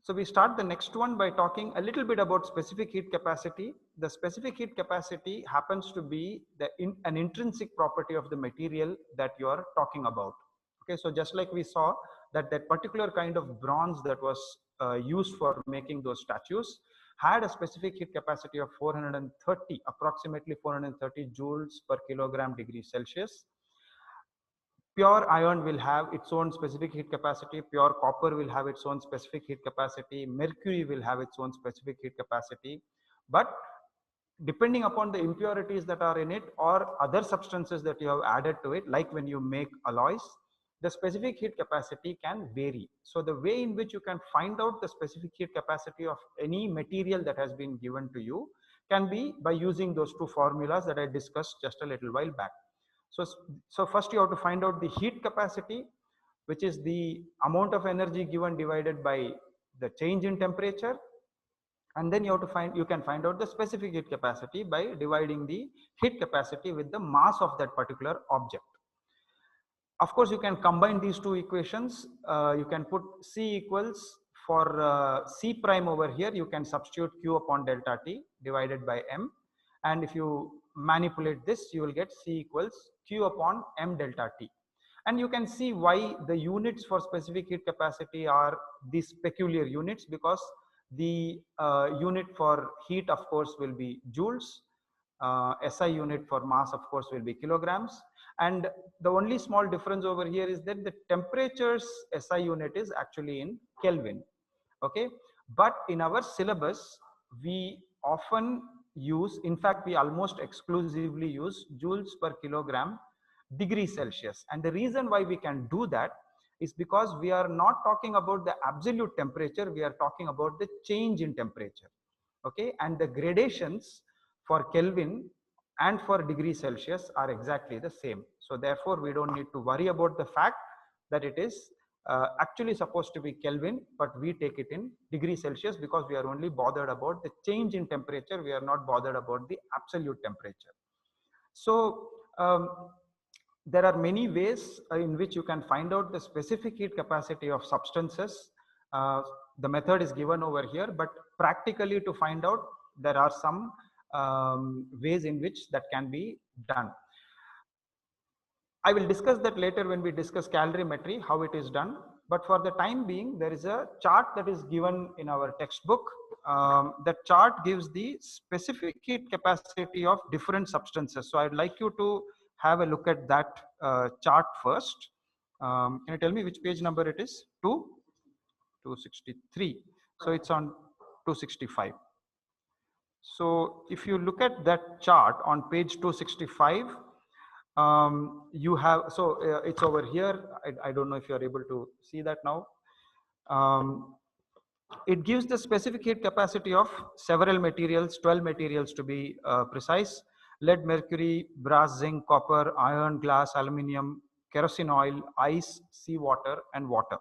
So we start the next one by talking a little bit about specific heat capacity. The specific heat capacity happens to be an intrinsic property of the material that you are talking about. Okay, so just like we saw that particular kind of bronze that was used for making those statues had a specific heat capacity of 430, approximately 430 joules per kilogram degree Celsius. Pure iron will have its own specific heat capacity, pure copper will have its own specific heat capacity, mercury will have its own specific heat capacity. But depending upon the impurities that are in it or other substances that you have added to it, like when you make alloys, the specific heat capacity can vary. So the way in which you can find out the specific heat capacity of any material that has been given to you can be by using those two formulas that I discussed just a little while back. So first you have to find out the heat capacity, which is the amount of energy given divided by the change in temperature. And then you can find out the specific heat capacity by dividing the heat capacity with the mass of that particular object. Of course, you can combine these two equations. You can put C equals for C prime over here, you can substitute Q upon delta T divided by M. And if you manipulate this, you will get C equals Q upon M delta T. And you can see why the units for specific heat capacity are these peculiar units, because the unit for heat, of course, will be joules. SI unit for mass, of course, will be kilograms. And the only small difference over here is that the temperature's SI unit is actually in Kelvin. Okay, but in our syllabus, we often use, in fact, we almost exclusively use joules per kilogram degree Celsius. And the reason why we can do that is because we are not talking about the absolute temperature, we are talking about the change in temperature. Okay, and the gradations for Kelvin and for degree Celsius are exactly the same. So therefore, we don't need to worry about the fact that it is actually supposed to be Kelvin, but we take it in degree Celsius because we are only bothered about the change in temperature. We are not bothered about the absolute temperature. So there are many ways in which you can find out the specific heat capacity of substances. The method is given over here, but practically to find out, there are some ways in which that can be done. I will discuss that later when we discuss calorimetry, how it is done. But for the time being, there is a chart that is given in our textbook. That chart gives the specific heat capacity of different substances. So I'd like you to have a look at that chart first. Can you tell me which page number it is? 263. So it's on 265. So if you look at that chart on page 265, you have, so it's over here. I don't know if you're able to see that now. It gives the specific heat capacity of several materials, 12 materials to be precise: lead, mercury, brass, zinc, copper, iron, glass, aluminium, kerosene oil, ice, seawater, and water.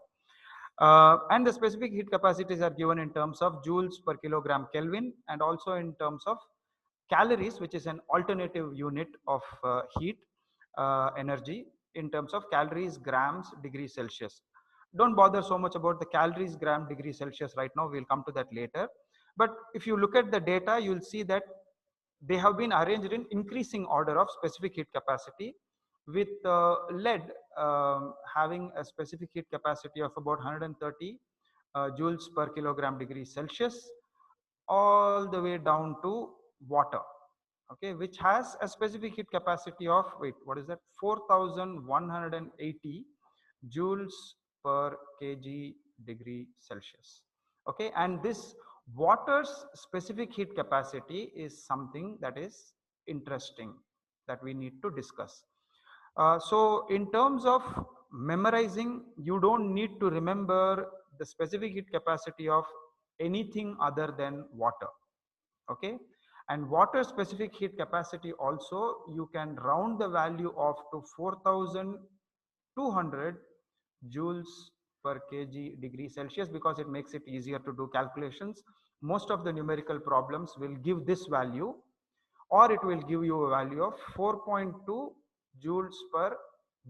And the specific heat capacities are given in terms of joules per kilogram Kelvin, and also in terms of calories, which is an alternative unit of heat energy, in terms of calories, grams, degrees Celsius. Don't bother so much about the calories, gram, degree Celsius right now. We'll come to that later. But if you look at the data, you'll see that they have been arranged in increasing order of specific heat capacity, with lead having a specific heat capacity of about 130 joules per kilogram degree Celsius, all the way down to water, okay, which has a specific heat capacity of, wait, what is that, 4180 joules per kg degree Celsius. Okay, and this water's specific heat capacity is something that is interesting that we need to discuss. So in terms of memorizing, you don't need to remember the specific heat capacity of anything other than water. Okay, and water specific heat capacity also, you can round the value of to 4200 joules per kg degree Celsius, because it makes it easier to do calculations. Most of the numerical problems will give this value, or it will give you a value of 4.2 joules per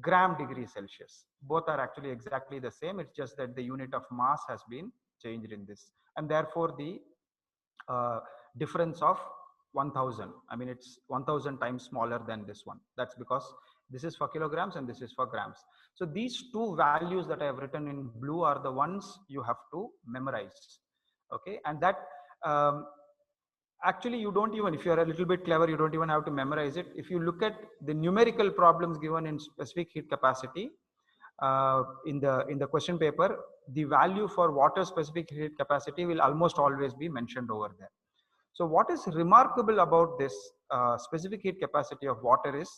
gram degree Celsius. Both are actually exactly the same. It's just that the unit of mass has been changed in this, and therefore the uh, difference of 1000, I mean it's 1000 times smaller than this one. That's because this is for kilograms and this is for grams. So these two values that I have written in blue are the ones you have to memorize. Okay, and that um, actually you don't even, if you are a little bit clever, you don't even have to memorize it. If you look at the numerical problems given in specific heat capacity in the question paper, the value for water specific heat capacity will almost always be mentioned over there. So what is remarkable about this specific heat capacity of water is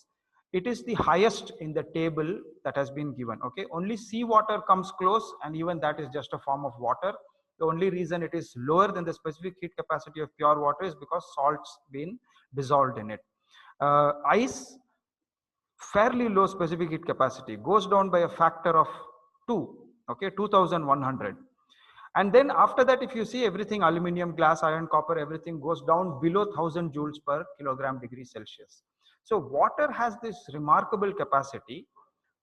it is the highest in the table that has been given. Okay, only seawater comes close, and even that is just a form of water. The only reason it is lower than the specific heat capacity of pure water is because salts been dissolved in it. Ice, fairly low specific heat capacity, goes down by a factor of 2, okay, 2100. And then after that, if you see everything, aluminum, glass, iron, copper, everything goes down below 1000 joules per kilogram degree Celsius. So water has this remarkable capacity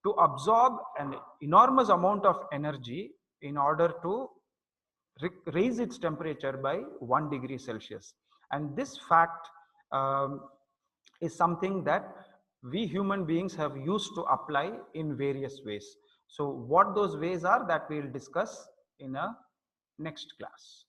to absorb an enormous amount of energy in order to raise its temperature by 1 degree Celsius. And this fact is something that we human beings have used to apply in various ways. So what those ways are, that we'll discuss in a next class.